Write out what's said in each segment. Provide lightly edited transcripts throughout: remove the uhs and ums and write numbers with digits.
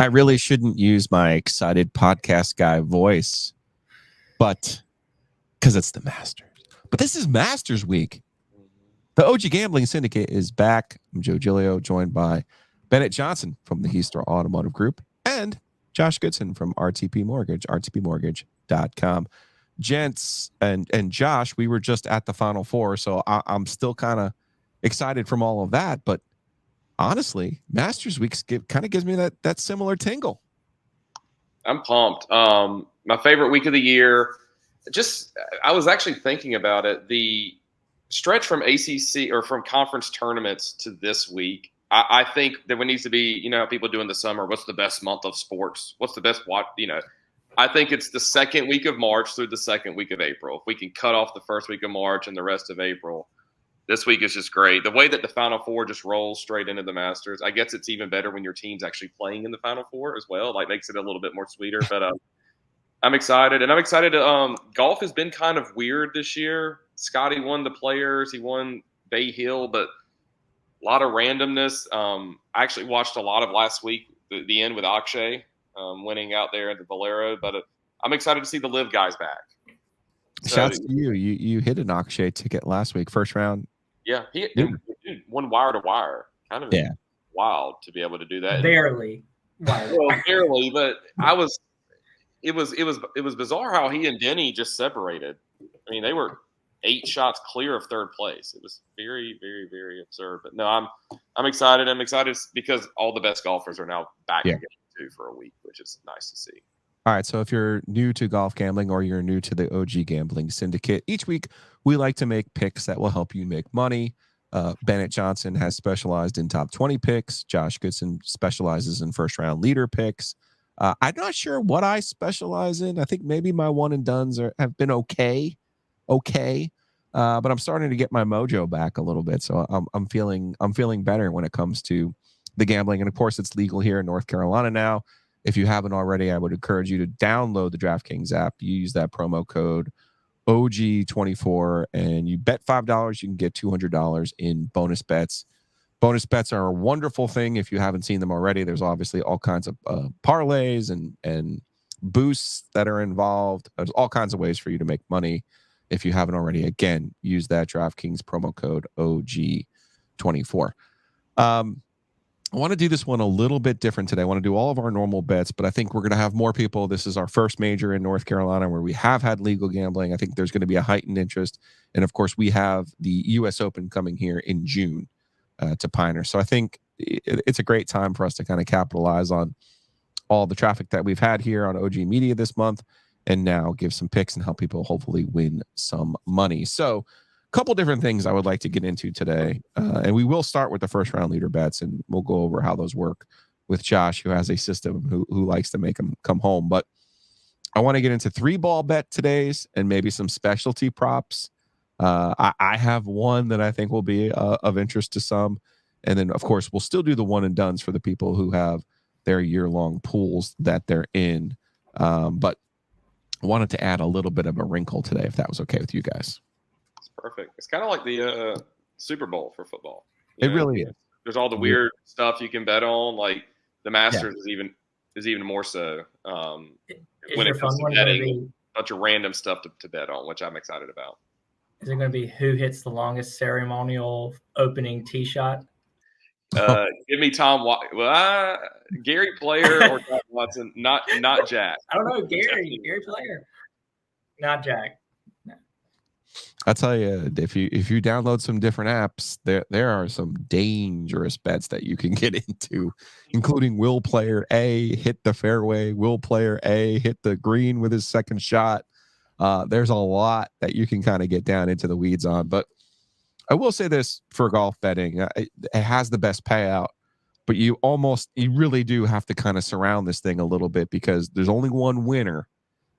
I really shouldn't use my excited podcast guy voice, but because it's the Masters. But this is Masters week. The OG Gambling Syndicate is back. I'm Joe Giglio, joined by Bennett Johnson from the Heastar Automotive Group and Josh Goodson from RTP Mortgage, rtpmortgage.com. Gents and Josh, we were just at the Final Four, so I'm still kind of excited from all of that. But honestly, Masters Week kind of gives me that similar tingle. I'm pumped. My favorite week of the year. I was actually thinking about it. The stretch from ACC or from conference tournaments to this week, I think that what needs to be, people do in the summer, what's the best month of sports? What's the best I think it's the second week of March through the second week of April. If we can cut off the first week of March and the rest of April, this week is just great. The way that the Final Four just rolls straight into the Masters, I guess it's even better when your team's actually playing in the Final Four as well. Like, makes it a little bit more sweeter. But I'm excited. And I'm excited. Golf has been kind of weird this year. Scottie won the Players. He won Bay Hill, but a lot of randomness. I actually watched a lot of last week, the end with Akshay winning out there at the Valero. But I'm excited to see the Live guys back. Shouts to you. You hit an Akshay ticket last week, first round. Yeah, he won wire to wire. Kind of wild to be able to do that. Barely. Well, barely, but it was bizarre how he and Denny just separated. I mean, they were 8 shots clear of third place. It was very, very, very absurd. But no, I'm excited. I'm excited because all the best golfers are now back together too for a week, which is nice to see. All right, so if you're new to golf gambling or you're new to the OG Gambling Syndicate, each week we like to make picks that will help you make money. Bennett Johnson has specialized in top 20 picks. Josh Goodson specializes in first-round leader picks. I'm not sure what I specialize in. I think maybe my one and dones have been okay, but I'm starting to get my mojo back a little bit. So I'm feeling better when it comes to the gambling, and of course it's legal here in North Carolina now. If you haven't already, I would encourage you to download the DraftKings app. You use that promo code OG24, and you bet $5, you can get $200 in bonus bets. Bonus bets are a wonderful thing if you haven't seen them already. There's obviously all kinds of parlays and boosts that are involved. There's all kinds of ways for you to make money if you haven't already. Again, use that DraftKings promo code OG24. I want to do this one a little bit different today. I want to do all of our normal bets, but I think we're going to have more people. This is our first major in North Carolina where we have had legal gambling. I think there's going to be a heightened interest. And of course, we have the U.S. Open coming here in June to Pinehurst. So I think it's a great time for us to kind of capitalize on all the traffic that we've had here on OG Media this month and now give some picks and help people hopefully win some money. So couple different things I would like to get into today. And we will start with the first round leader bets, and we'll go over how those work with Josh, who has a system who likes to make them come home. But I want to get into 3-ball bet today's and maybe some specialty props. I have one that I think will be of interest to some. And then, of course, we'll still do the one and dones for the people who have their year-long pools that they're in. But I wanted to add a little bit of a wrinkle today, if that was okay with you guys. Perfect. It's kind of like the Super Bowl for football. It really is. There's all the weird stuff you can bet on, like the Masters is even more so. When it comes to betting, a bunch of random stuff to bet on, which I'm excited about. Is it going to be who hits the longest ceremonial opening tee shot? Give me Tom Watson. Well, Gary Player or Tom Watson, not Jack. I don't know, Gary Player, not Jack. I'll tell you, if you download some different apps, there are some dangerous bets that you can get into, including will player A hit the fairway, will player A hit the green with his second shot. There's a lot that you can kind of get down into the weeds on. But I will say this for golf betting, it has the best payout, but you really do have to kind of surround this thing a little bit because there's only one winner.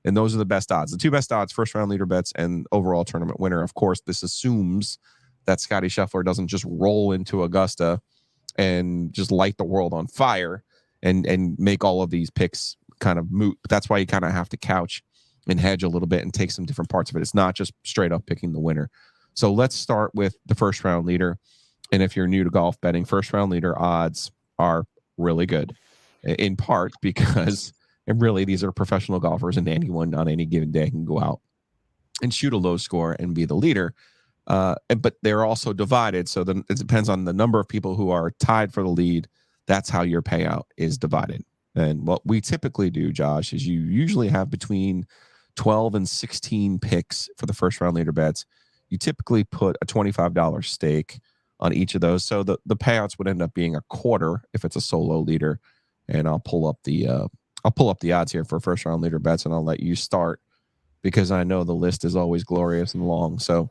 And those are the best odds. The 2 best odds, first round leader bets and overall tournament winner. Of course, this assumes that Scottie Scheffler doesn't just roll into Augusta and just light the world on fire and make all of these picks kind of moot. But that's why you kind of have to couch and hedge a little bit and take some different parts of it. It's not just straight up picking the winner. So let's start with the first round leader. And if you're new to golf betting, first round leader odds are really good. in part because, and really, these are professional golfers, and anyone on any given day can go out and shoot a low score and be the leader. But they're also divided. So then it depends on the number of people who are tied for the lead. That's how your payout is divided. And what we typically do, Josh, is you usually have between 12 and 16 picks for the first round leader bets. You typically put a $25 stake on each of those. So the payouts would end up being a quarter if it's a solo leader. And I'll pull up the odds here for first round leader bets, and I'll let you start because I know the list is always glorious and long. So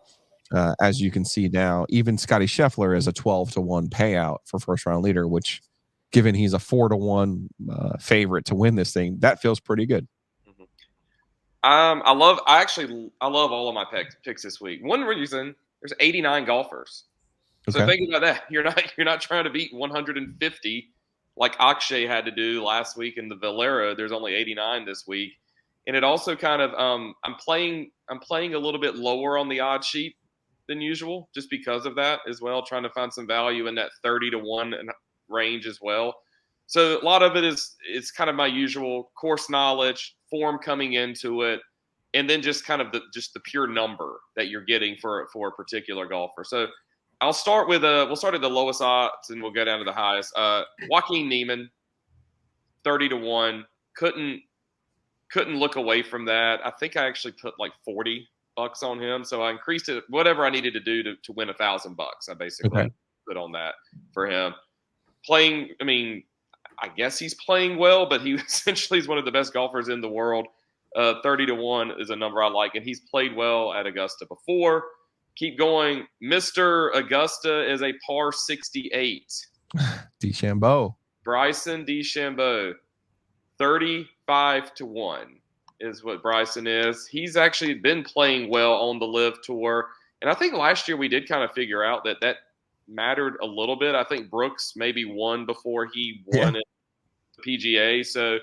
as you can see now, even Scottie Scheffler is a 12-1 payout for first round leader, which, given he's a 4-1 favorite to win this thing, that feels pretty good. I love all of my picks this week. One reason, there's 89 golfers. So think about that. You're not trying to beat 150 like Akshay had to do last week in the Valero. There's only 89 this week. And it also kind of I'm playing a little bit lower on the odd sheet than usual just because of that as well, trying to find some value in that 30-1 range as well. So a lot of it is kind of my usual course knowledge, form coming into it, and then just kind of the pure number that you're getting for a particular golfer. So we'll start at the lowest odds and we'll go down to the highest. Joaquin Niemann, 30-1. Couldn't look away from that. I think I actually put like $40 on him, so I increased it whatever I needed to do to win $1,000. I basically put on that for him. Playing, I mean, I guess he's playing well, but he essentially is one of the best golfers in the world. 30-1 is a number I like, and he's played well at Augusta before. Keep going. Mr. Augusta is a par 68. DeChambeau. Bryson DeChambeau, 35-1 is what Bryson is. He's actually been playing well on the LIV Tour. And I think last year we did kind of figure out that mattered a little bit. I think Brooks maybe won before he won at the PGA. So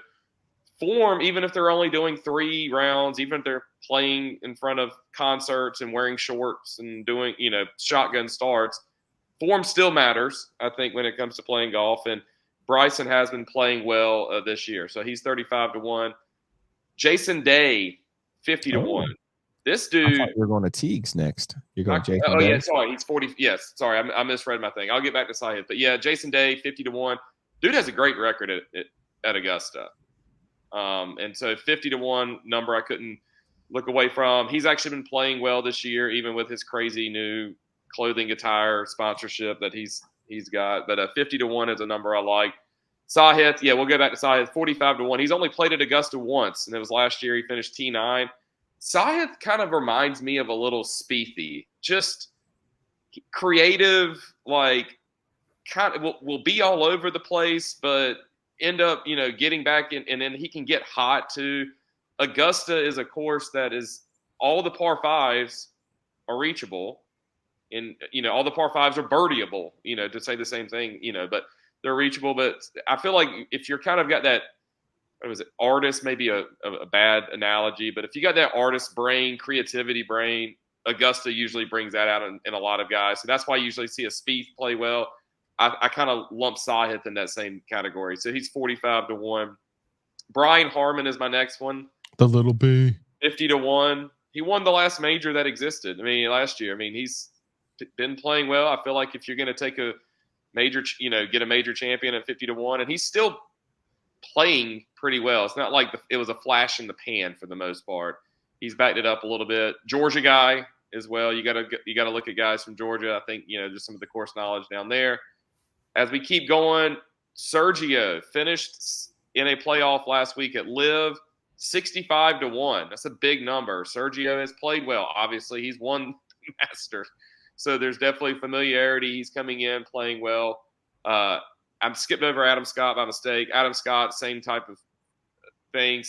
form, even if they're only doing 3 rounds, even if they're playing in front of concerts and wearing shorts and doing, shotgun starts, form still matters, I think, when it comes to playing golf. And Bryson has been playing well this year. So he's 35-1. Jason Day, 50-1. This dude. I thought you were going to Teagues next. You're going Jason Day? Oh, yeah, sorry. He's 40. Yes, sorry. I misread my thing. I'll get back to Sahith. But, yeah, Jason Day, 50-1. Dude has a great record at Augusta. And so 50-1 number I couldn't look away from. He's actually been playing well this year, even with his crazy new clothing attire sponsorship that he's got. But 50-1 is a number I like. Sahith, yeah, we'll go back to Sahith, 45-1. He's only played at Augusta once, and it was last year. He finished T9. Sahith kind of reminds me of a little Spiethy, just creative, like kind of will be all over the place, but end up, getting back in, and then he can get hot too. Augusta is a course that is all the par 5s are reachable, and all the par 5s are birdieable, to say the same thing, but they're reachable. But I feel like if you're kind of got that, what was it, artist, maybe a bad analogy, but if you got that artist brain, creativity brain, Augusta usually brings that out in a lot of guys. So that's why you usually see a Spieth play well. I kind of lump Sahith in that same category. So he's 45-1. Brian Harmon is my next one. The little B. 50-1. He won the last major that existed. Last year. He's been playing well. I feel like if you're going to take a major, get a major champion at 50-1, and he's still playing pretty well. It's not like it was a flash in the pan for the most part. He's backed it up a little bit. Georgia guy as well. You got to look at guys from Georgia. I think just some of the course knowledge down there. As we keep going, Sergio finished in a playoff last week at LIV, 65-1. That's a big number. Sergio has played well. Obviously, he's won the Masters. So there's definitely familiarity. He's coming in, playing well. I'm skipped over Adam Scott by mistake. Adam Scott, same type of thing.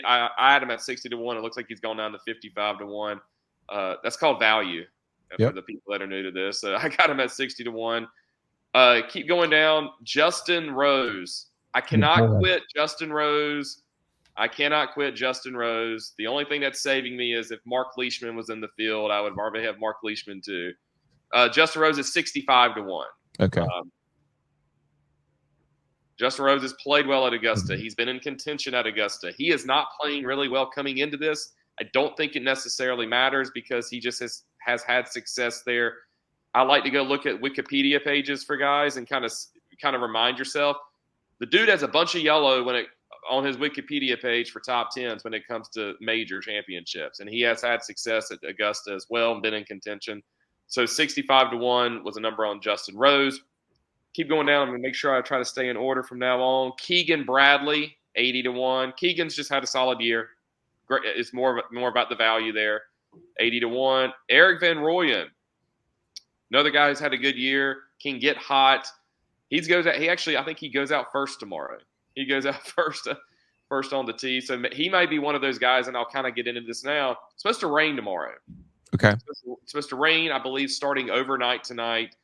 I had him at 60-1. It looks like he's gone down to 55-1. That's called value for the people that are new to this. So I got him at 60-1. Keep going down. Justin Rose. I cannot quit Justin Rose. The only thing that's saving me is if Mark Leishman was in the field, I would probably have Mark Leishman too. Justin Rose is 65-1. Okay. Justin Rose has played well at Augusta. He's been in contention at Augusta. He is not playing really well coming into this. I don't think it necessarily matters because he just has had success there. I like to go look at Wikipedia pages for guys and kind of remind yourself. The dude has a bunch of yellow on his Wikipedia page for top 10s when it comes to major championships. And he has had success at Augusta as well and been in contention. So 65-1 was a number on Justin Rose. Keep going down. I'm going to make sure I try to stay in order from now on. Keegan Bradley, 80-1. Keegan's just had a solid year. It's more about the value there. 80-1. Eric Van Rooyen, another guy who's had a good year, can get hot. I think he goes out first tomorrow. He goes out first on the tee. So he might be one of those guys, and I'll kind of get into this now. It's supposed to rain tomorrow. Okay. It's supposed to rain, I believe, starting overnight tonight,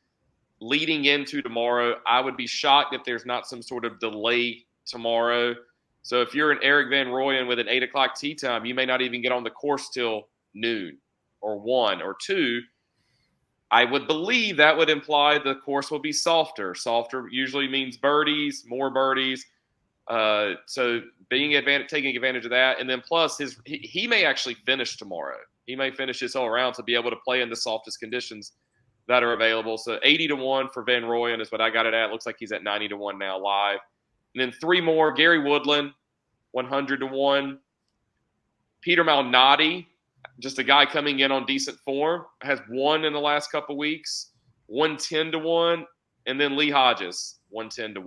leading into tomorrow. I would be shocked if there's not some sort of delay tomorrow. So if you're an Eric Van Rooyen with an 8 o'clock tee time, you may not even get on the course till noon or 1 or 2. I would believe that would imply the course will be softer. Softer usually means birdies, more birdies. So taking advantage of that. And then plus he may actually finish tomorrow. He may finish this all around to be able to play in the softest conditions that are available. So 80-1 for Van Rooyen is what I got it at. Looks like he's at 90-1 now live. And then 3 more. Gary Woodland, 100-1. Peter Malnati, just a guy coming in on decent form, has won in the last couple weeks, 110-1. And then Lee Hodges, 110-1.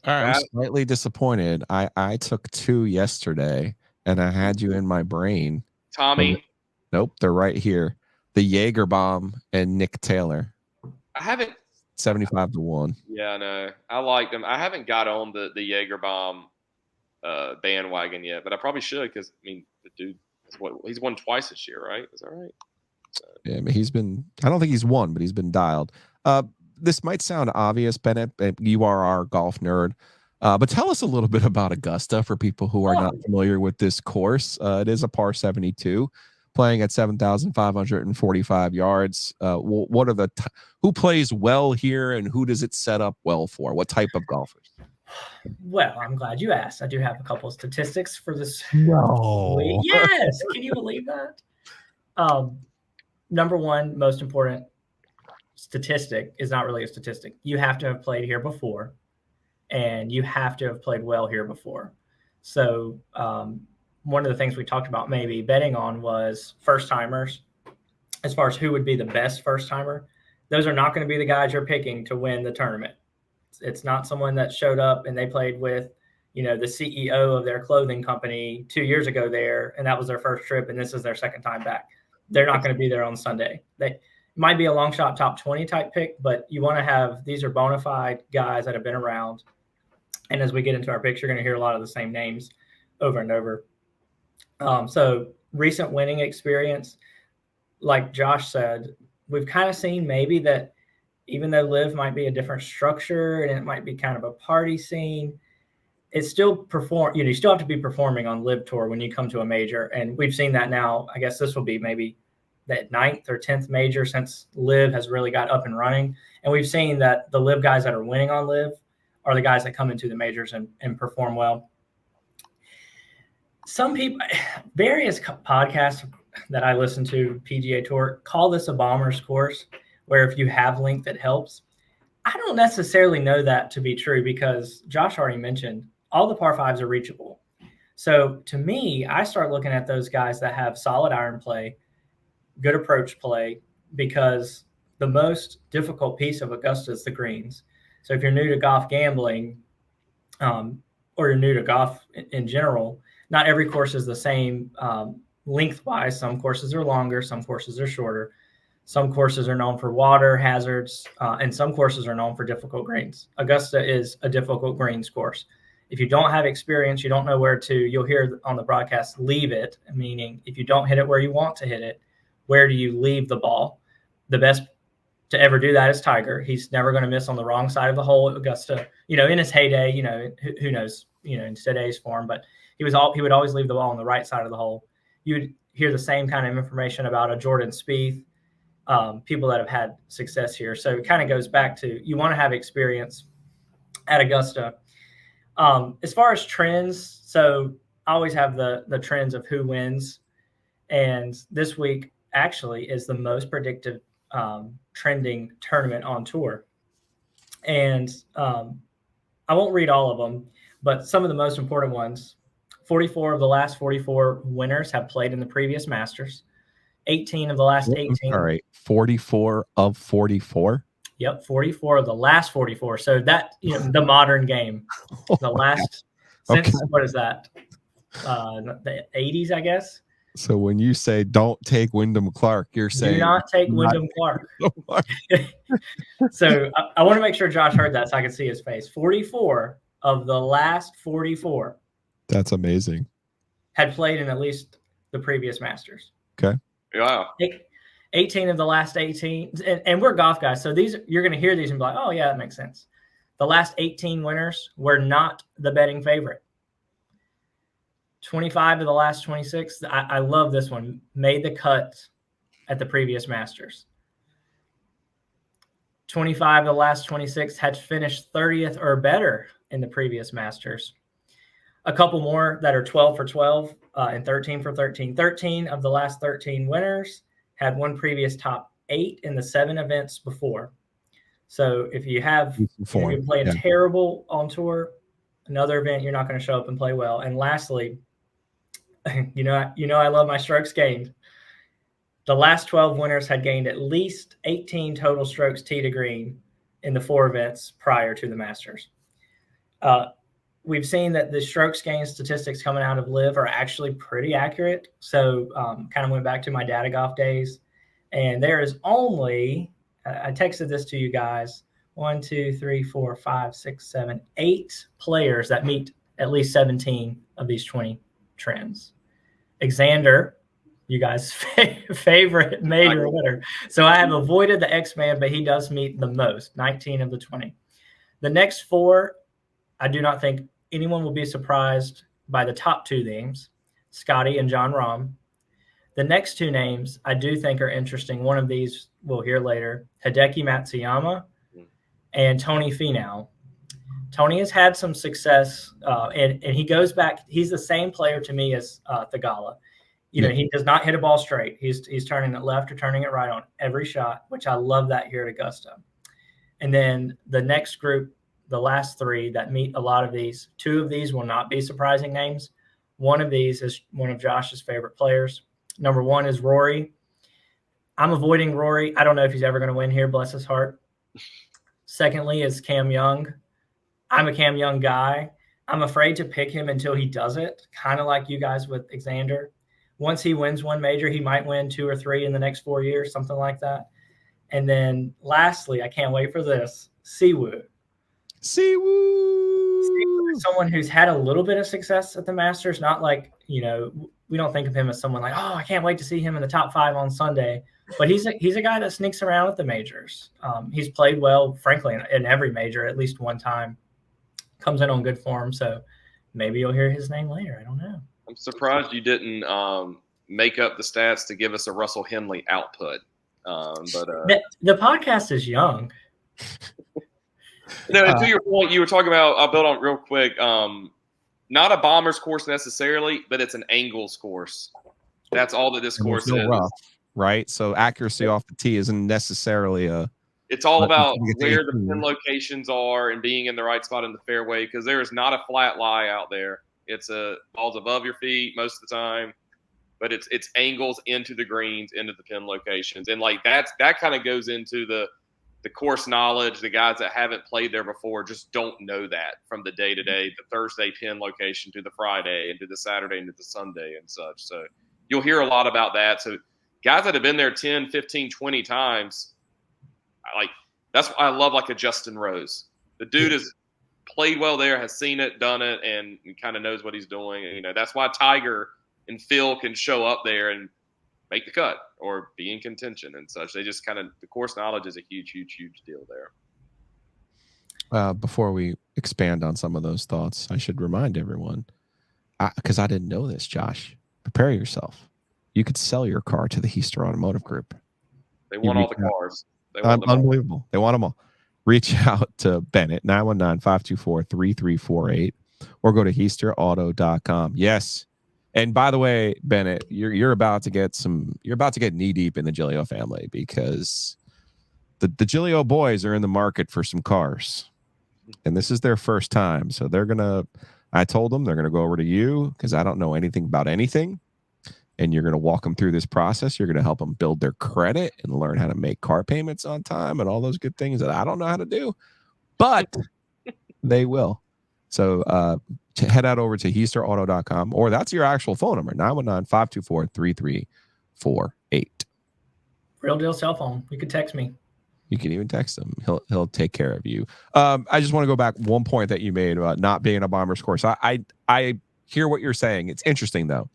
I'm slightly disappointed. I took 2 yesterday, and I had you in my brain. Tommy? Nope, they're right here. The Jaeger Bomb and Nick Taylor. I haven't 75-1. Yeah, I know. I like them. I haven't got on the Jaeger Bomb bandwagon yet, but I probably should because the dude he's won twice this year, right? Is that right? So. Yeah, I mean, I don't think he's won, but he's been dialed. This might sound obvious, Bennett. You are our golf nerd. But tell us a little bit about Augusta for people who are not familiar with this course. It is a par 72, playing at 7,545 yards. What are who plays well here, and who does it set up well for? What type of golfers? Well, I'm glad you asked. I do have a couple of statistics for this. No. Yes. Can you believe that? Number one, most important statistic is not really a statistic. You have to have played here before, and you have to have played well here before. So one of the things we talked about maybe betting on was first-timers. As far as who would be the best first-timer, those are not going to be the guys you're picking to win the tournament. It's not someone that showed up and they played with, the CEO of their clothing company 2 years ago there, and that was their first trip, and this is their second time back. They're not going to be there on Sunday. They might be a long shot top 20 type pick, but you want to have, these are bona fide guys that have been around. And as we get into our picks, you're going to hear a lot of the same names over and over. So recent winning experience, like Josh said, we've kind of seen maybe that even though LIV might be a different structure and it might be kind of a party scene, it's still you still have to be performing on LIV Tour when you come to a major. And we've seen that now. I guess this will be maybe that 9th or 10th major since LIV has really got up and running. And we've seen that the LIV guys that are winning on LIV are the guys that come into the majors and perform well. Some people, various podcasts that I listen to, PGA Tour, call this a bomber's course, where if you have length, it helps. I don't necessarily know that to be true because Josh already mentioned all the par fives are reachable. So to me, I start looking at those guys that have solid iron play, good approach play, because the most difficult piece of Augusta is the greens. So if you're new to golf gambling, or you're new to golf in general, not every course is the same lengthwise. Some courses are longer, some courses are shorter. Some courses are known for water hazards, and some courses are known for difficult greens. Augusta is a difficult greens course. If you don't have experience, you don't know where to, you'll hear on the broadcast, leave it, meaning if you don't hit it where you want to hit it, where do you leave the ball? The best to ever do that is Tiger. He's never going to miss on the wrong side of the hole at Augusta. In his heyday, who knows, in today's form, but he would always leave the ball on the right side of the hole. You would hear the same kind of information about a Jordan Spieth, people that have had success here. So it kind of goes back to, you want to have experience. at Augusta. As far as trends, so I always have the trends of who wins. And this week actually is the most predictive trending tournament on tour. And I won't read all of them, but some of the most important ones. 44 of the last 44 winners have played in the previous Masters. 18 of the last 18. All right, 44 of 44. Yep, 44 of the last 44. So that, the modern game, the last since what is that? The 80s, I guess. So when you say don't take Wyndham Clark, you're saying do not take Wyndham Clark. So I want to make sure Josh heard that so I can see his face. 44 of the last 44. That's amazing. Had played in at least the previous Masters. Okay. Yeah. 18 of the last 18. And we're golf guys. So these, you're going to hear these and be like, oh, yeah, that makes sense. The last 18 winners were not the betting favorite. 25 of the last 26. I love this one. Made the cut at the previous Masters. 25 of the last 26 had finished 30th or better in the previous Masters. A couple more that are 12 for 12 and 13 for 13. 13 of the last 13 winners had one previous top 8 in the 7 events before. So if you have you're playing terrible on tour, another event you're not going to show up and play well. And lastly, I love my strokes gained. The last 12 winners had gained at least 18 total strokes tee to green in the 4 events prior to the Masters. We've seen that the strokes gained statistics coming out of LIV are actually pretty accurate. So kind of went back to my data golf days. And there is only, I texted this to you guys, 1, 2, 3, 4, 5, 6, 7, 8 players that meet at least 17 of these 20 trends. Xander, you guys' favorite major winner. So I have avoided the X-Man, but he does meet the most, 19 of the 20. The next 4, I do not think anyone will be surprised by the top 2 names, Scottie and Jon Rahm. The next 2 names I do think are interesting. One of these we'll hear later, Hideki Matsuyama and Tony Finau. Tony has had some success, and he goes back. He's the same player to me as Thagala. He does not hit a ball straight. He's turning it left or turning it right on every shot, which I love that here at Augusta. And then the next group, the last 3 that meet a lot of these, 2 of these will not be surprising names. One of these is one of Josh's favorite players. Number 1 is Rory. I'm avoiding Rory. I don't know if he's ever going to win here, bless his heart. Secondly is Cam Young. I'm a Cam Young guy. I'm afraid to pick him until he does it, kind of like you guys with Xander. Once he wins one major, he might win 2 or 3 in the next 4 years, something like that. And then lastly, I can't wait for this, Siwoo. Siwoo is someone who's had a little bit of success at the Masters, not like, we don't think of him as someone like, oh, I can't wait to see him in the top 5 on Sunday. But he's a guy that sneaks around at the majors. He's played well, frankly, in every major at least one time. Comes in on good form, so maybe you'll hear his name later. I don't know. I'm surprised you didn't make up the stats to give us a Russell Henley output. But the podcast is young. To your point, you were talking about. I'll build on real quick. Not a bomber's course necessarily, but it's an angles course. That's all that this course is. Rough, right? So accuracy off the tee isn't necessally a. It's all about where the pin locations are and being in the right spot in the fairway, because there is not a flat lie out there. It's balls above your feet most of the time, but it's angles into the greens, into the pin locations, and like that kind of goes into the course knowledge. The guys that haven't played there before just don't know that from the day to day, the Thursday pin location to the Friday and to the Saturday and to the Sunday and such. So you'll hear a lot about that. So guys that have been there 10, 15, 20 times. That's why I love like a Justin Rose. The dude has played well there, has seen it, done it, and kind of knows what he's doing. That's why Tiger and Phil can show up there and make the cut or be in contention and such. They just the course knowledge is a huge, huge, huge deal there. Before we expand on some of those thoughts, I should remind everyone, because I didn't know this, Josh, prepare yourself. You could sell your car to the Heister Automotive Group. They want all the cars. Unbelievable. They want them all. reach out to Bennett, 919-524-3348, or go to HeisterAuto.com. Yes. And by the way, Bennett, you're about to get knee deep in the Giglio family, because the Giglio boys are in the market for some cars. And this is their first time. So I told them they're going to go over to you, because I don't know anything about anything. And you're going to walk them through this process. You're going to help them build their credit and learn how to make car payments on time and all those good things that I don't know how to do, but they will. So head out over to HeisterAuto.com, or that's your actual phone number, 919-524-3348. Real deal cell phone. You could text me. You can even text him. He'll take care of you. I just want to go back one point that you made about not being a Bombers course. I hear what you're saying. It's interesting, though.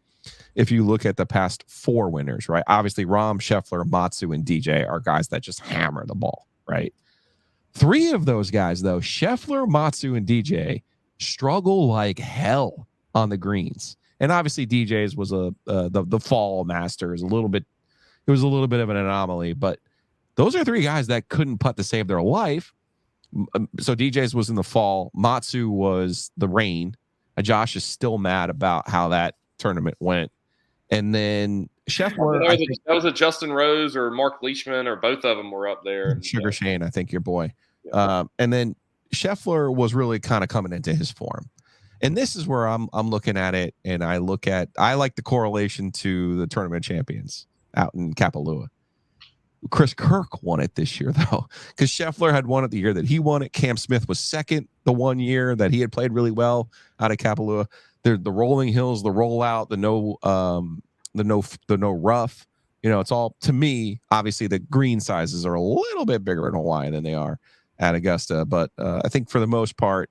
If you look at the past 4 winners, right? Obviously, Rahm, Scheffler, Matsu, and DJ are guys that just hammer the ball, right? 3 of those guys, though, Scheffler, Matsu, and DJ, struggle like hell on the greens. And obviously, DJ's was the fall Masters, a little bit. It was a little bit of an anomaly, but those are 3 guys that couldn't putt to save their life. So DJ's was in the fall. Matsu was the rain. Josh is still mad about how that tournament went. And then Scheffler, that was a Justin Rose or Mark Leishman, or both of them were up there. Sugar Shane, I think, your boy. Yeah. And then Scheffler was really kind of coming into his form. And this is where I'm looking at it, and I like the correlation to the tournament champions out in Kapalua. Chris Kirk won it this year, though, because Scheffler had won it the year that he won it. Cam Smith was second the one year that he had played really well out of Kapalua. The rolling hills, the rollout, the no rough. It's all, to me, obviously the green sizes are a little bit bigger in Hawaii than they are at Augusta. But I think for the most part,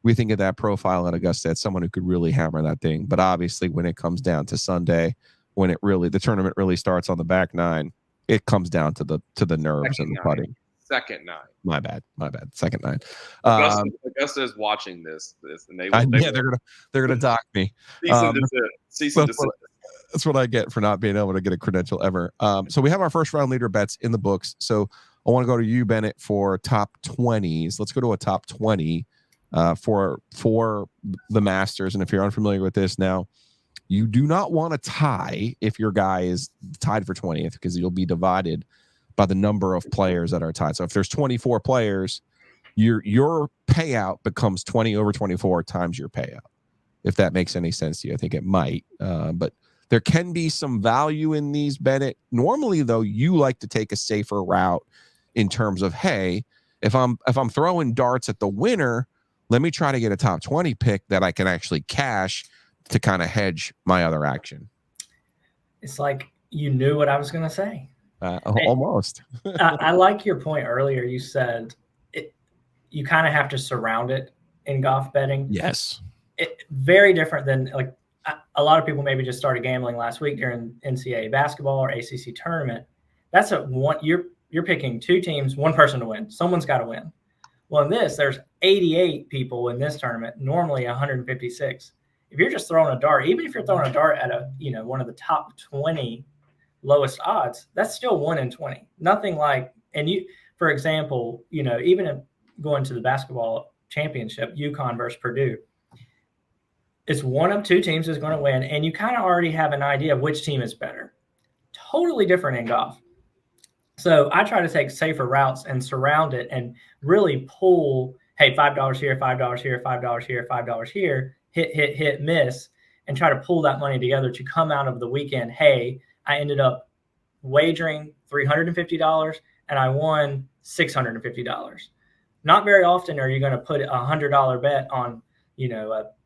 we think of that profile at Augusta as someone who could really hammer that thing. But obviously, when it comes down to Sunday, when the tournament really starts on the back 9, it comes down to the nerves and the putting. Second 9. My bad. Second 9. Augusta is watching this, and they're gonna dock me. Cease and desist. That's what I get for not being able to get a credential ever. So we have our first round leader bets in the books. So I want to go to you, Bennett, for top 20s. Let's go to a top 20 for the Masters. And if you're unfamiliar with this now, you do not want to tie if your guy is tied for 20th, because you'll be divided by the number of players that are tied. So if there's 24 players, your payout becomes 20 over 24 times your payout. If that makes any sense to you, I think it might. But there can be some value in these, Bennett. Normally, though, you like to take a safer route in terms of, hey, if I'm throwing darts at the winner, let me try to get a top 20 pick that I can actually cash to kind of hedge my other action. It's like you knew what I was going to say. Almost. I like your point earlier. You said you kind of have to surround it in golf betting. Yes. Very different than, like, a lot of people maybe just started gambling last week during NCAA basketball or ACC tournament. That's you're picking 2 teams, 1 person to win. Someone's got to win. Well, in this, there's 88 people in this tournament, normally 156. If you're just throwing a dart, even if you're throwing a dart at one of the top 20 lowest odds, that's still 1 in 20. Nothing like, and for example, even going to the basketball championship, UConn versus Purdue, it's one of 2 teams is going to win, and you kind of already have an idea of which team is better. Totally different in golf. So I try to take safer routes and surround it and really pull, hey, $5 here, $5 here, $5 here, $5 here, hit, miss, and try to pull that money together to come out of the weekend. Hey, I ended up wagering $350 and I won $650. Not very often are you going to put a $100 bet on,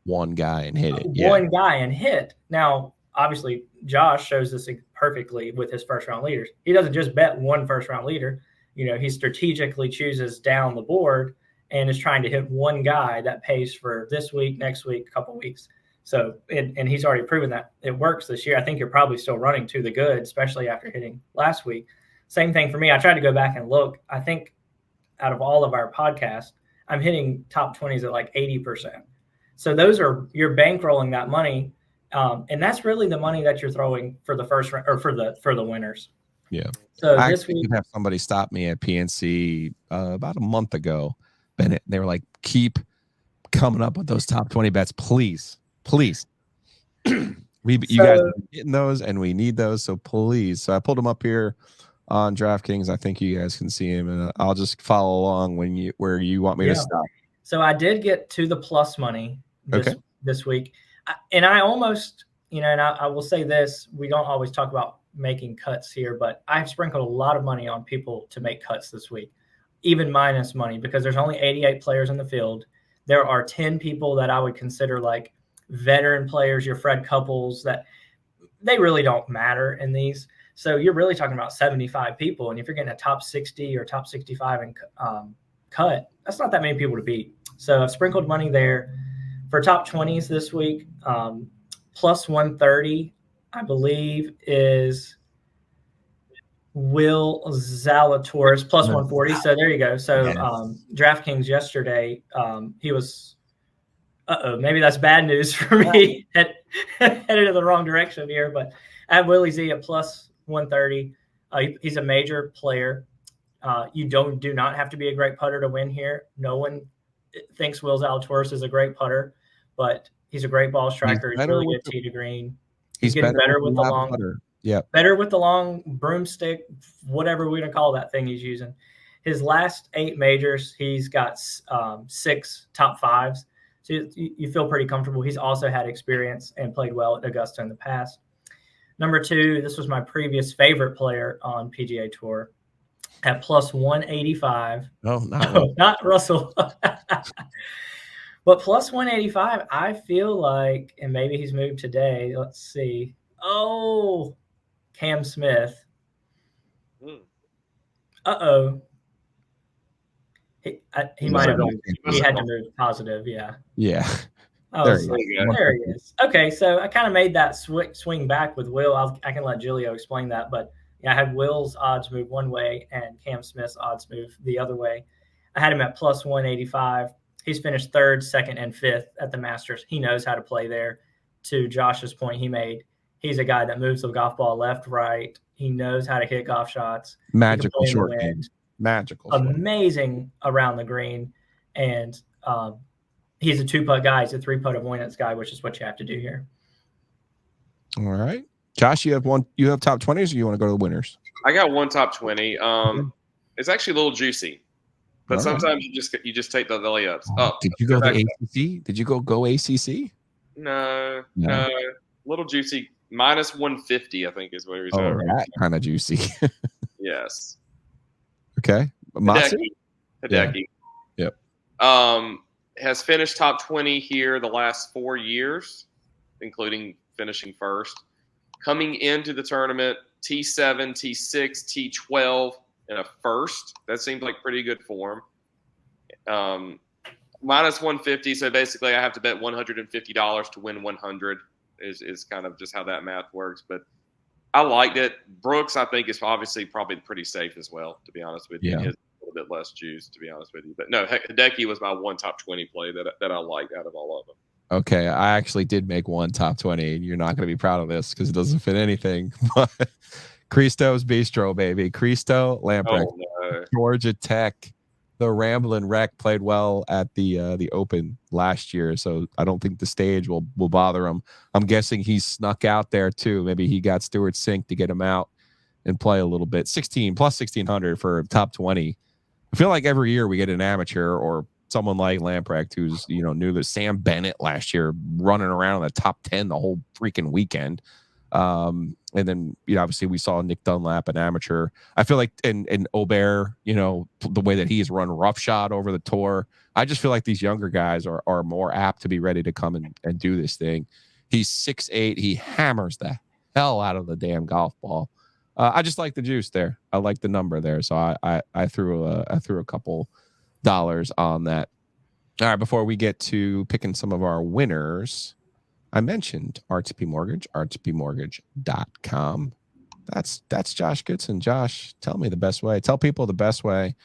one guy and hit it. One guy and hit. Now, obviously, Josh shows this perfectly with his first round leaders. He doesn't just bet 1 first round leader. He strategically chooses down the board and is trying to hit 1 guy that pays for this week, next week, a couple weeks. So, and he's already proven that it works this year. I think you're probably still running to the good, especially after hitting last week. Same thing for me. I tried to go back and look. I think out of all of our podcasts, I'm hitting top 20s at like 80%. So you're bankrolling that money. And that's really the money that you're throwing for the first round or for the winners. Yeah. So I this actually week, did have somebody stop me at PNC about a month ago, Bennett. They were like, keep coming up with those top 20 bets, please. You guys so are getting those, and we need those, so please. So I pulled them up here on DraftKings. I think you guys can see him, and I'll just follow along where you want me to stop. So I did get to the plus money this week, and I almost, and I will say this: we don't always talk about making cuts here, but I've sprinkled a lot of money on people to make cuts this week, even minus money, because there's only 88 players in the field. There are 10 people that I would consider like veteran players, your Fred Couples, that they really don't matter in these. So you're really talking about 75 people. And if you're getting a top 60 or top 65 and cut, that's not that many people to beat. So I've sprinkled money there. For top 20s this week, plus 130, I believe, is Will Zalatoris, plus 140. So there you go. So DraftKings yesterday, he was maybe that's bad news for me. Headed in the wrong direction here, but I have Willie Z at plus 130. He's a major player. You do not have to be a great putter to win here. No one thinks Will Zalatoris is a great putter, but he's a great ball striker. He's really good tee to green. He's getting better with the long putter. Yeah, better with the long broomstick, whatever we're gonna call that thing he's using. His last 8 majors, he's got 6 top 5s. So you feel pretty comfortable. He's also had experience and played well at Augusta in the past. Number 2, this was my previous favorite player on PGA Tour at plus 185. Not Russell. But plus 185, I feel like, and maybe he's moved today. Let's see. Oh, Cam Smith. Uh-oh. He might have been. He had to move positive. Yeah. Yeah. There he is. Okay, so I kind of made that swing back with Will. I can let Giglio explain that, but I had Will's odds move one way and Cam Smith's odds move the other way. I had him at plus 185. He's finished 3rd, 2nd, and 5th at the Masters. He knows how to play there. To Josh's point he made, he's a guy that moves the golf ball left, right. He knows how to hit golf shots. Magical short game. Magical. Amazing around the green. And he's a 2-putt guy. He's a 3-putt avoidance guy, which is what you have to do here. All right. Josh, you have top 20s, or you want to go to the winners? I got one top 20. It's actually a little juicy. But sometimes you just take the layups up. Did you go the ACC? Did you go ACC? No. Little juicy. Minus 150, I think, is what he was. That kind of juicy. Yes. Okay. Hideki. Yeah. Yep. Has finished top 20 here the last 4 years, including finishing first. Coming into the tournament, T7, T6, T12, and a first. That seems like pretty good form. Minus 150, so basically I have to bet $150 to win 100 is kind of just how that math works. But I liked it. Brooks, I think, is obviously probably pretty safe as well, to be honest with you. He has a little bit less juice, to be honest with you. But no, Hideki was my one top 20 play that I liked out of all of them. Okay, I actually did make one top 20, and you're not going to be proud of this because it doesn't fit anything. But Christo's Bistro, baby. Christo, Lamprecht, Georgia Tech. The Ramblin' Wreck played well at the Open last year, so I don't think the stage will bother him. I'm guessing he snuck out there too. Maybe he got Stewart Sink to get him out and play a little bit. 16 plus 1600 for top 20. I feel like every year we get an amateur or someone like Lamprecht who's new. That Sam Bennett last year running around in the top 10 the whole freaking weekend. And then obviously we saw Nick Dunlap, an amateur. I feel like and Aubert, the way that he's run roughshod over the tour. I just feel like these younger guys are more apt to be ready to come and do this thing. He's 6'8". He hammers the hell out of the damn golf ball. I just like the juice there. I like the number there. So I threw a couple dollars on that. All right, before we get to picking some of our winners, I mentioned RTP Mortgage, rtpmortgage.com. That's Josh Goodson. Josh, tell me the best way. Tell people the best way.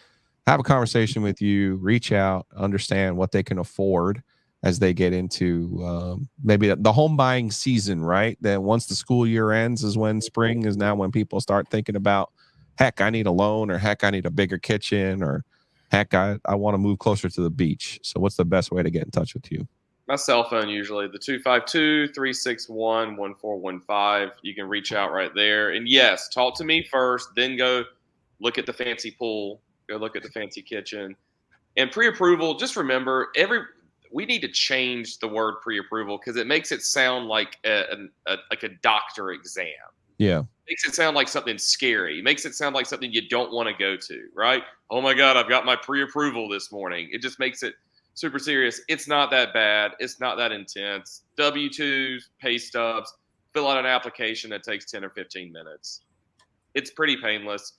Have a conversation with you. Reach out. Understand what they can afford. as they get into maybe the home buying season, right? That once the school year ends is when spring is now when people start thinking about, heck, I need a loan, or heck, I need a bigger kitchen, or heck, I want to move closer to the beach. So what's the best way to get in touch with you? My cell phone, usually the 252-361-1415. You can reach out right there. And yes, talk to me first, then go look at the fancy pool, go look at the fancy kitchen. And pre-approval, just remember, we need to change the word pre-approval because it makes it sound like like a doctor exam. Yeah. Makes it sound like something scary. It makes it sound like something you don't want to go to, right? Oh my God, I've got my pre-approval this morning. It just makes it super serious. It's not that bad. It's not that intense. W-2s, pay stubs, fill out an application that takes 10 or 15 minutes. It's pretty painless.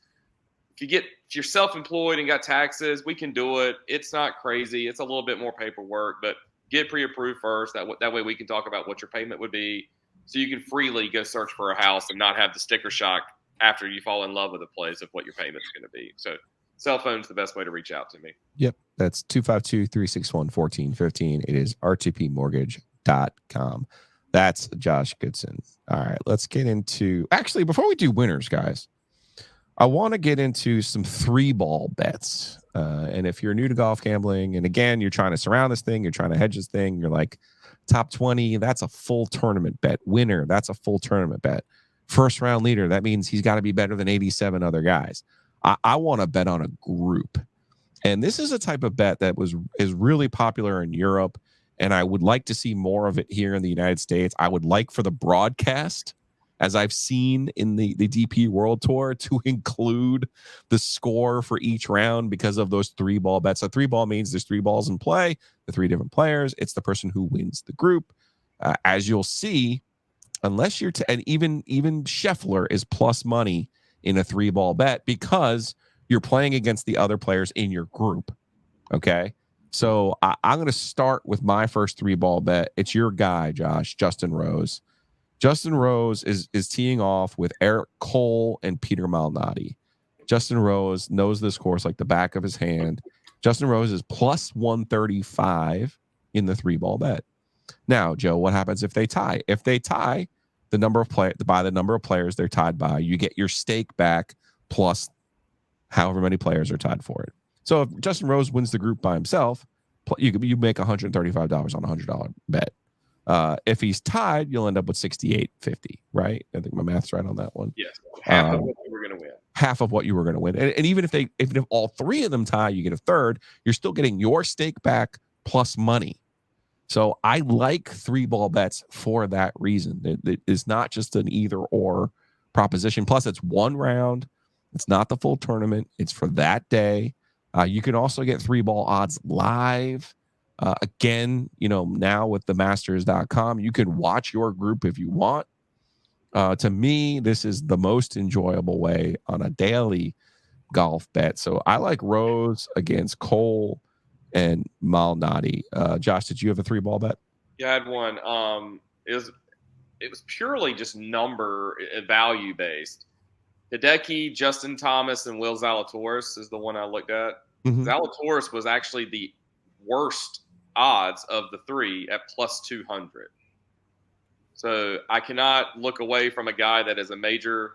If you're self-employed and got taxes, we can do it. It's not crazy. It's a little bit more paperwork, but get pre-approved first. That way we can talk about what your payment would be, so you can freely go search for a house and not have the sticker shock after you fall in love with a place of what your payment's going to be. So cell phone's the best way to reach out to me. Yep. That's 252-361-1415. It is rtpmortgage.com. That's Josh Goodson. All right, let's get into, actually, before we do winners, guys, I want to get into some 3-ball bets. And if you're new to golf gambling, and again, you're trying to surround this thing, you're trying to hedge this thing, you're like, top 20, that's a full tournament bet. Winner, that's a full tournament bet. First round leader, that means he's got to be better than 87 other guys. I want to bet on a group. And this is a type of bet that is really popular in Europe, and I would like to see more of it here in the United States. I would like for the broadcast, as I've seen in the DP World Tour, to include the score for each round because of those 3-ball bets. So 3-ball means there's 3 balls in play, the 3 different players. It's the person who wins the group. As you'll see, unless you're and even Scheffler is plus money in a 3-ball bet because you're playing against the other players in your group. Okay. So I'm going to start with my first 3-ball bet. It's your guy, Josh, Justin Rose. Justin Rose is teeing off with Eric Cole and Peter Malnati. Justin Rose knows this course like the back of his hand. Justin Rose is plus 135 in the 3-ball bet. Now, Joe, what happens if they tie? If they tie the number of by the number of players they're tied by, you get your stake back plus however many players are tied for it. So if Justin Rose wins the group by himself, you make $135 on a $100 bet. If he's tied, you'll end up with $68.50, right? I think my math's right on that one. Yes, half of what you were going to win. Half of what you were going to win, and even if all 3 of them tie, you get a third. You're still getting your stake back plus money. So I like 3-ball bets for that reason. It is not just an either or proposition. Plus, it's 1 round. It's not the full tournament. It's for that day. You can also get 3-ball odds live. Again, now with the masters.com, you can watch your group if you want. To me, this is the most enjoyable way on a daily golf bet. So I like Rose against Cole and Malnati. Josh, did you have a 3-ball bet? Yeah, I had one. It was purely just number value based. Hideki, Justin Thomas, and Will Zalatoris is the one I looked at. Mm-hmm. Zalatoris was actually the worst odds of the 3 at plus 200. So I cannot look away from a guy that is a major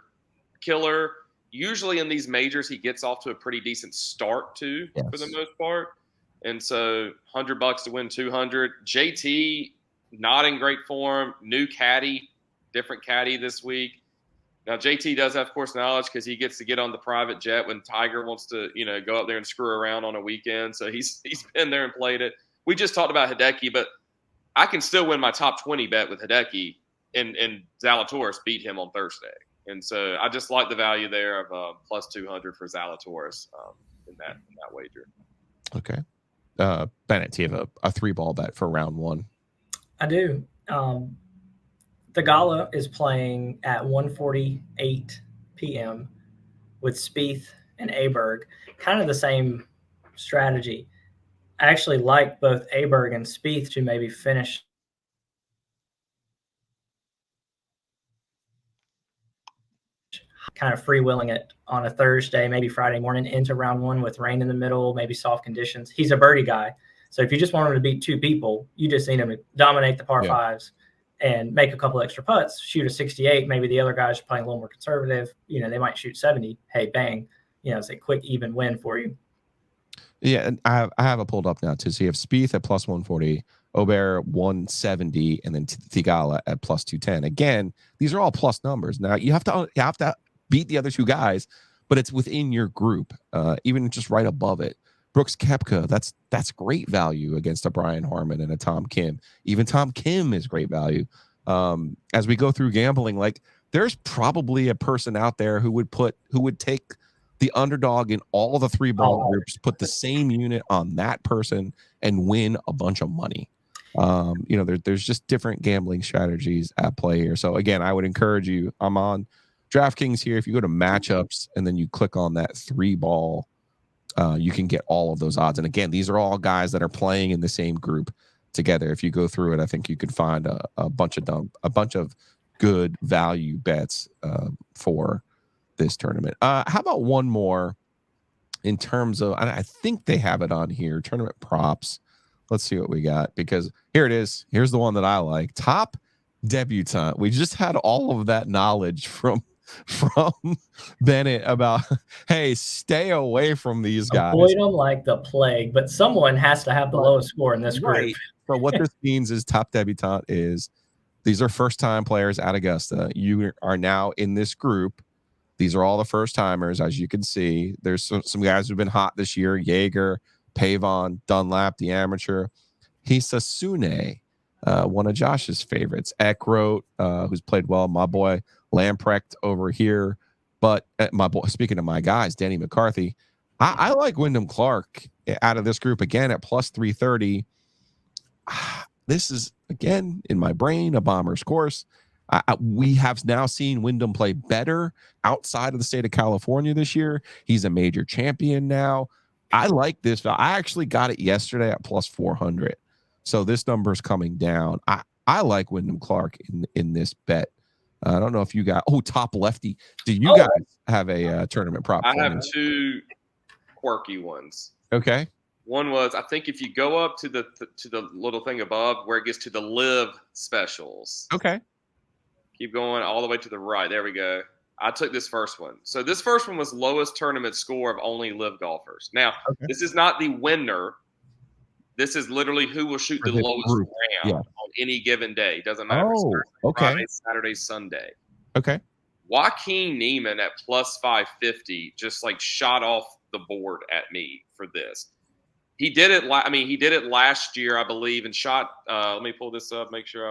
killer. Usually in these majors, he gets off to a pretty decent start too, yes, for the most part. And so $100 to win 200. JT, not in great form. New caddy, different caddy this week. Now, JT does have course knowledge because he gets to get on the private jet when Tiger wants to, go up there and screw around on a weekend. So he's been there and played it. We just talked about Hideki, but I can still win my top 20 bet with Hideki, and Zalatoris beat him on Thursday. And so I just like the value there of plus 200 for Zalatoris in that wager. Okay. Bennett, do you have a 3-ball bet for round 1? I do. The Gala is playing at 1:48 p.m. with Spieth and Aberg. Kind of the same strategy. I actually like both Aberg and Spieth to maybe finish kind of freewheeling it on a Thursday, maybe Friday morning into round 1 with rain in the middle, maybe soft conditions. He's a birdie guy. So if you just want him to beat 2 people, you just need him to dominate the par fives and make a couple extra putts, shoot a 68. Maybe the other guys are playing a little more conservative. They might shoot 70. Hey, bang. It's a quick, even win for you. Yeah, and I have it pulled up now too. So you have Spieth at plus 140, Aubert 170, and then Tigala at plus 210. Again, these are all plus numbers. Now you have to beat the other 2 guys, but it's within your group, even just right above it. Brooks Koepka, that's great value against a Brian Harman and a Tom Kim. Even Tom Kim is great value. As we go through gambling, like there's probably a person out there who would take the underdog in all the 3 ball groups, put the same unit on that person, and win a bunch of money. There's just different gambling strategies at play here. So again, I would encourage you. I'm on DraftKings here. If you go to matchups and then you click on that 3 ball, you can get all of those odds. And again, these are all guys that are playing in the same group together. If you go through it, I think you could find a bunch of good value bets for this tournament. How about one more in terms of, and I think they have it on here, tournament props. Let's see what we got, because here it is. Here's the one that I like. Top debutant. We just had all of that knowledge from Bennett about, hey, stay away from these guys. Avoid them like the plague, but someone has to have the lowest score in this group. So what this means is top debutant is these are first-time players at Augusta. You are now in this group. These are all the first-timers, as you can see. There's some guys who've been hot this year. Jaeger, Pavon, Dunlap, the amateur. Hisasune, one of Josh's favorites. Eckroat, who's played well. My boy Lamprecht over here. But my boy, speaking of my guys, Danny McCarthy, I like Wyndham Clark out of this group again at plus 330. This is, again, in my brain, a bomber's course. We have now seen Wyndham play better outside of the state of California this year. He's a major champion now. I like this. I actually got it yesterday at plus 400. So this number is coming down. I like Wyndham Clark in this bet. I don't know if you got top lefty. Do you guys have a tournament prop? I have 2 quirky ones. Okay. One was, I think if you go up to the little thing above where it gets to the live specials. Okay. Keep going all the way to the right. There we go. I took this first one. So this first one was lowest tournament score of only live golfers. Now, This is not the winner. This is literally who will shoot the lowest round on any given day. It doesn't matter if it's Friday, Saturday, Sunday. Okay. Joaquin Niemann at plus 550 just like shot off the board at me for this. He did it. He did it last year, I believe, and shot. Let me pull this up. Make sure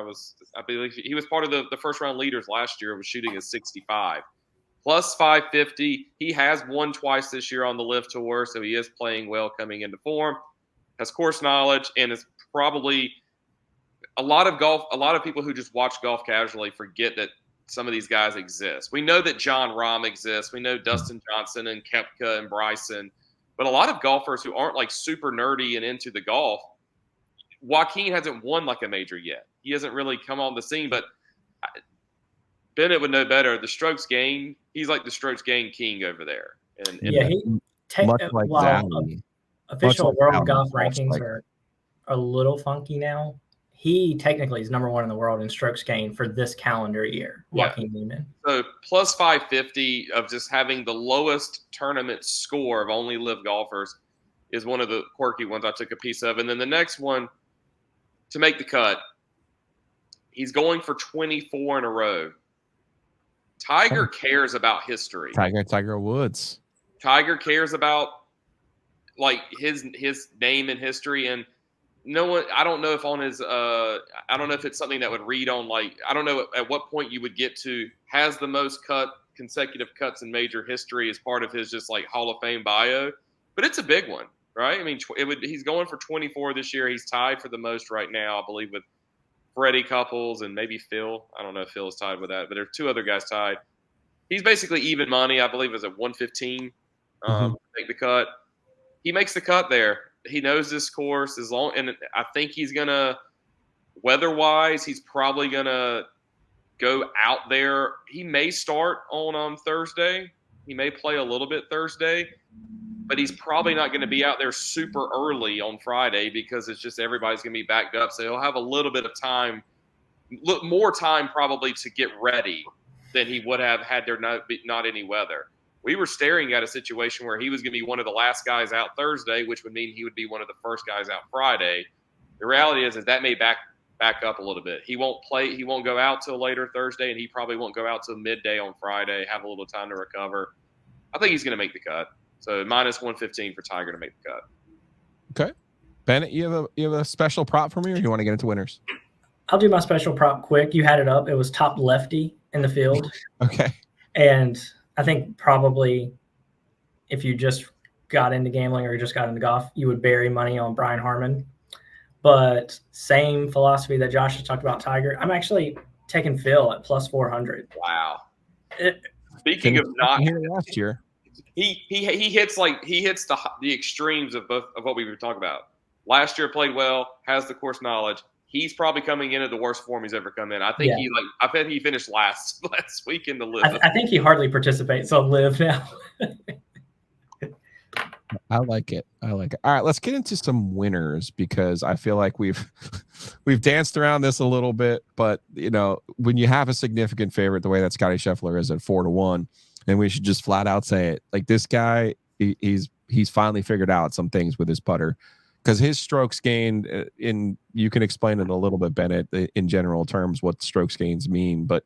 I believe he was part of the first round leaders last year. Was shooting a 65, plus 550. He has won twice this year on the Live Tour, so he is playing well coming into form. Has course knowledge, and is probably a lot of people who just watch golf casually forget that some of these guys exist. We know that John Rahm exists. We know Dustin Johnson and Koepka and Bryson. But a lot of golfers who aren't like super nerdy and into the golf, Joaquin hasn't won like a major yet. He hasn't really come on the scene, but Bennett would know better. The strokes gained, he's like the strokes gained king over there. Much like Zally. Official world golf rankings are a little funky now. He technically is number 1 in the world in strokes gained for this calendar year, Joaquin Niemann. So plus 550 of just having the lowest tournament score of only live golfers is one of the quirky ones I took a piece of. And then the next one, to make the cut, he's going for 24 in a row. Tiger cares about history. Tiger Woods. Tiger cares about like his name and history, and no one. I don't know if on his. I don't know if it's something that would read on like. I don't know at what point you would get to has the most consecutive cuts in major history as part of his just like Hall of Fame bio, but it's a big one, right? I mean, he's going for 24 this year. He's tied for the most right now, I believe, with Freddie Couples and maybe Phil. I don't know if Phil is tied with that, but there are 2 other guys tied. He's basically even money. I believe is at 115. Make the cut. He makes the cut there. He knows this course and I think he's gonna, weather-wise, he's probably gonna go out there. He may start on Thursday. He may play a little bit Thursday. but he's probably not going to be out there super early on Friday because it's just everybody's going to be backed up. So he'll have a little bit of time, more time probably to get ready than he would have had there not any weather. We were staring at a situation where he was going to be one of the last guys out Thursday, which would mean he would be one of the first guys out Friday. The reality is that may back up a little bit. He won't play. He won't go out till later Thursday, and he probably won't go out till midday on Friday, have a little time to recover. I think he's going to make the cut. So -115 for Tiger to make the cut. Okay. Bennett, you have a special prop for me, or you want to get into winners? I'll do my special prop quick. You had it up. It was top lefty in the field. Okay. And I think probably if you just got into gambling or you just got into golf, you would bury money on Brian Harman. But same philosophy that Josh has talked about Tiger. I'm actually taking Phil at +400. Wow. Speaking of not here last year, he hits the extremes of both of what we were talking about. Last year played well, has the course knowledge. He's probably coming in at the worst form he's ever come in. I think I bet he finished last week in the Live. I think he hardly participates on Live now. I like it. All right, let's get into some winners because I feel like we've danced around this a little bit, but when you have a significant favorite the way that Scottie Scheffler is at 4-1, and we should just flat out say it. Like this guy, he's finally figured out some things with his putter because his strokes gained you can explain it a little bit, Bennett, in general terms what strokes gains mean, but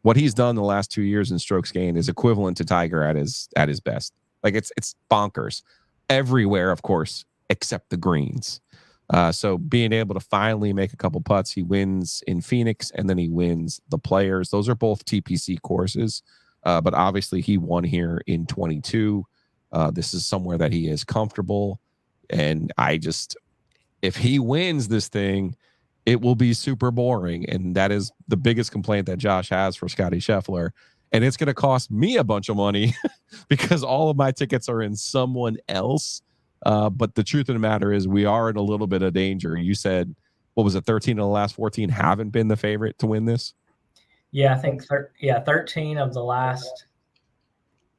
what he's done the last 2 years in strokes gained is equivalent to Tiger at his best. Like it's bonkers everywhere, of course, except the greens. So being able to finally make a couple putts, he wins in Phoenix and then he wins the Players. Those are both TPC courses, but obviously he won here in 22. This is somewhere that he is comfortable. And if he wins this thing, it will be super boring. And that is the biggest complaint that Josh has for Scottie Scheffler. And it's going to cost me a bunch of money because all of my tickets are in someone else. But the truth of the matter is we are in a little bit of danger. You said, what was it, 13 of the last 14 haven't been the favorite to win this? Yeah, I think 13 of the last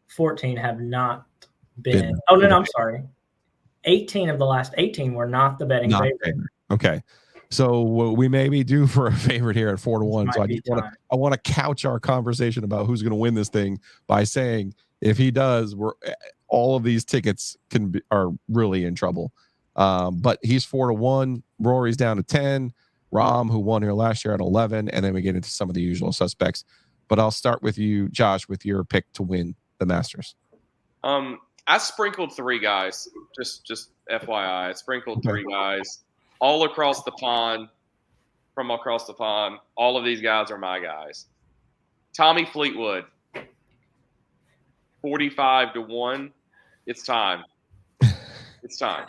14 have not been. Oh, no, I'm sorry. 18 of the last 18 were not the betting favorite. Okay. So we may be due for a favorite here at 4-1. So I want to couch our conversation about who's going to win this thing by saying if he does, all of these tickets are really in trouble. But he's 4-1. Rory's down to 10. Rahm, who won here last year, at 11, and then we get into some of the usual suspects. But I'll start with you, Josh, with your pick to win the Masters. I sprinkled 3 guys. Just FYI, I sprinkled 3 guys. All across the pond, from across the pond. All of these guys are my guys. Tommy Fleetwood, 45-1. It's time. It's time.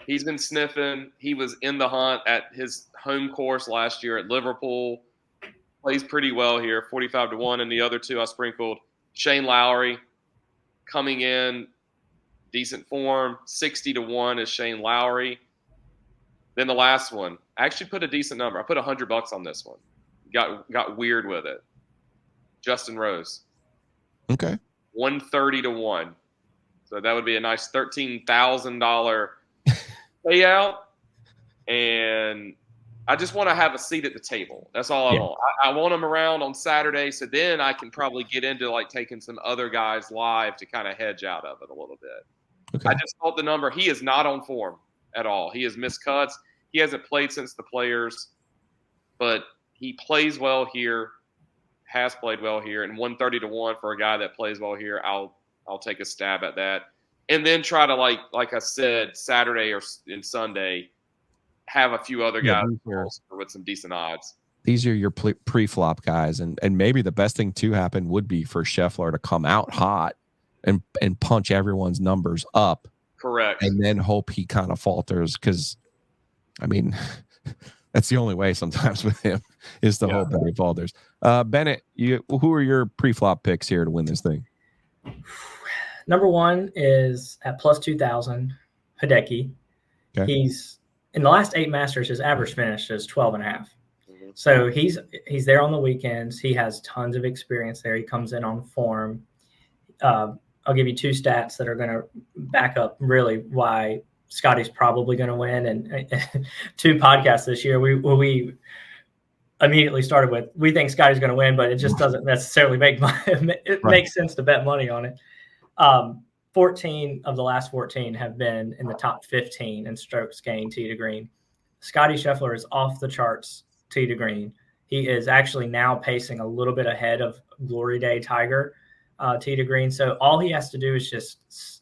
He's been sniffing. He was in the hunt at his home course last year at Liverpool. Plays pretty well here, 45-1. And the other 2 I sprinkled. Shane Lowry, coming in, decent form, 60-1 is Shane Lowry. Then the last one, I actually put a decent number. I put $100 on this one. Got weird with it. Justin Rose. Okay. 130-1. So that would be a nice $13,000 payout. And I just want to have a seat at the table. That's all I want. I want him around on Saturday, so then I can probably get into taking some other guys live to kind of hedge out of it a little bit. Okay. I just thought the number. He is not on form at all. He has missed cuts. He hasn't played since the Players, but he plays well here, has played well here, and 130-1 for a guy that plays well here, I'll take a stab at that. And then try to, like I said, Saturday or Sunday, have a few other guys with some decent odds. These are your pre-flop guys, and maybe the best thing to happen would be for Scheffler to come out hot and punch everyone's numbers up. Correct. And then hope he kind of falters because, I mean, that's the only way sometimes with him is to hope that he falters. Bennett, who are your pre-flop picks here to win this thing? Number 1 is at +2,000, Hideki. Okay. He's in the last 8 Masters, his average finish is 12.5. Mm-hmm. So he's there on the weekends. He has tons of experience there. He comes in on form. I'll give you two stats that are going to back up really why Scottie's probably going to win. And 2 podcasts this year, we immediately started with, we think Scottie's going to win, but it just doesn't necessarily make makes sense to bet money on it. 14 of the last 14 have been in the top 15 in strokes gained tee to green. Scottie Scheffler is off the charts tee to green. He is actually now pacing a little bit ahead of Glory Day Tiger tee to green. So all he has to do is just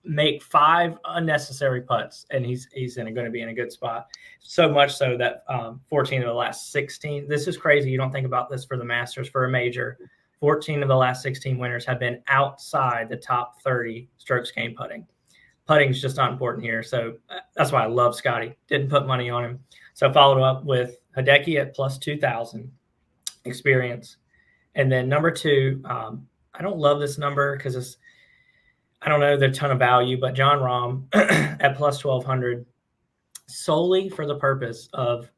make 5 unnecessary putts, and he's going to be in a good spot. So much so that 14 of the last 16, this is crazy. You don't think about this for the Masters, for a major. 14 of the last 16 winners have been outside the top 30 strokes gained putting. Putting is just not important here. So that's why I love Scottie. Didn't put money on him. So followed up with Hideki at plus 2,000 experience. And then number 2, I don't love this number because I don't know there's a ton of value, but John Rahm at plus 1,200 solely for the purpose of,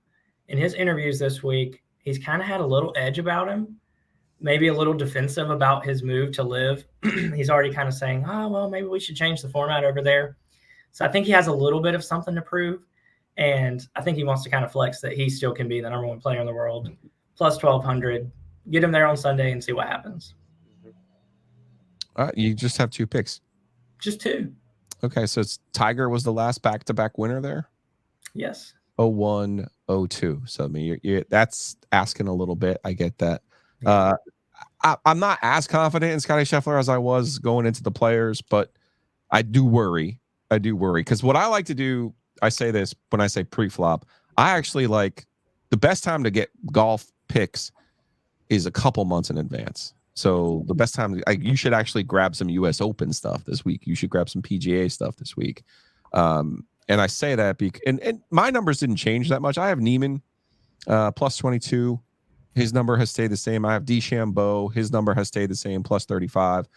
in his interviews this week, he's kind of had a little edge about him, maybe a little defensive about his move to live. He's already kind of saying, oh, well, maybe we should change the format over there. So I think he has a little bit of something to prove. And I think he wants to kind of flex that he still can be the number 1 player in the world. Plus 1,200. Get him there on Sunday and see what happens. You just have 2 picks. Just 2. Okay, so it's Tiger was the last back-to-back winner there? Yes. 01, 02. So I mean, that's asking a little bit. I get that. I'm not as confident in Scottie Scheffler as I was going into the Players, but I do worry. Because what I like to do, I say this when I say pre-flop, I actually like the best time to get golf picks is a couple months in advance. So the best time, you should actually grab some U.S. Open stuff this week. You should grab some PGA stuff this week. And I say that because, and my numbers didn't change that much. I have Neiman plus 22. His number has stayed the same. I have DeChambeau. His number has stayed the same, plus 35.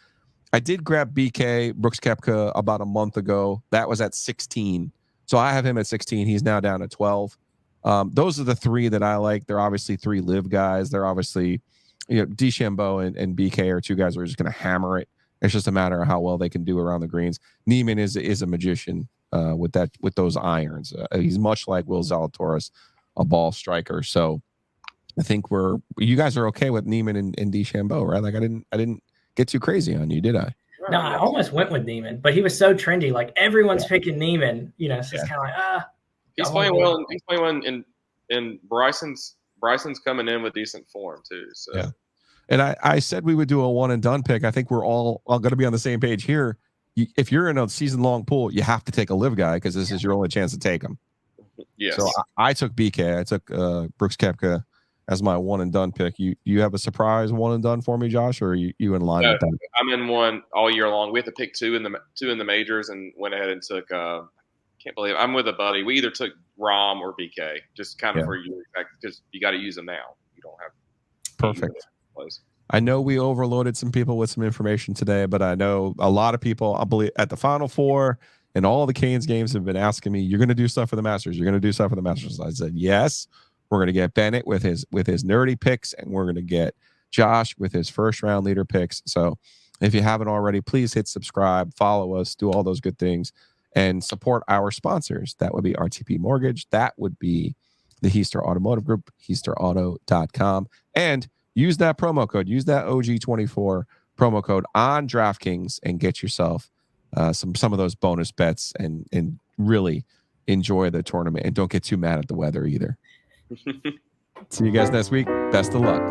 I did grab BK, Brooks Koepka, about a month ago. That was at 16. So I have him at 16. He's now down at 12. Those are the 3 that I like. They're obviously 3 live guys. They're obviously, DeChambeau and BK are 2 guys who are just going to hammer it. It's just a matter of how well they can do around the greens. Neiman is a magician with those irons. He's much like Will Zalatoris, a ball striker. So I think you guys are okay with Neiman and DeChambeau, right? Like I didn't get too crazy on you, did I? No, I almost went with Neiman, but he was so trendy. Like everyone's picking Neiman, so it's kind of like he's playing well. He's playing well, and Bryson's coming in with decent form too. So yeah. And I said we would do a one and done pick. I think we're all going to be on the same page here. If you're in a season long pool, you have to take a live guy because this is your only chance to take him. Yes. So I took BK. I took Brooks Koepka as my one and done pick. You have a surprise one and done for me, Josh, or are you in line with that? I'm in one all year long. We had to pick two in the majors and went ahead and took. Can't believe I'm with a buddy. We either took Rahm or BK, just kind of for you because you got to use them now. You don't have perfect. I know we overloaded some people with some information today, but I know a lot of people, I believe, at the Final Four and all the Canes games have been asking me, "You're going to do stuff for the Masters. You're going to do stuff for the Masters." I said, "Yes." We're going to get Bennett with his nerdy picks, and we're going to get Josh with his first round leader picks. So if you haven't already, please hit subscribe, follow us, do all those good things, and support our sponsors. That would be RTP Mortgage. That would be the Heister Automotive Group, heisterauto.com. And use that promo code. Use that OG24 promo code on DraftKings and get yourself some of those bonus bets and really enjoy the tournament. And don't get too mad at the weather either. See you guys next week. Best of luck.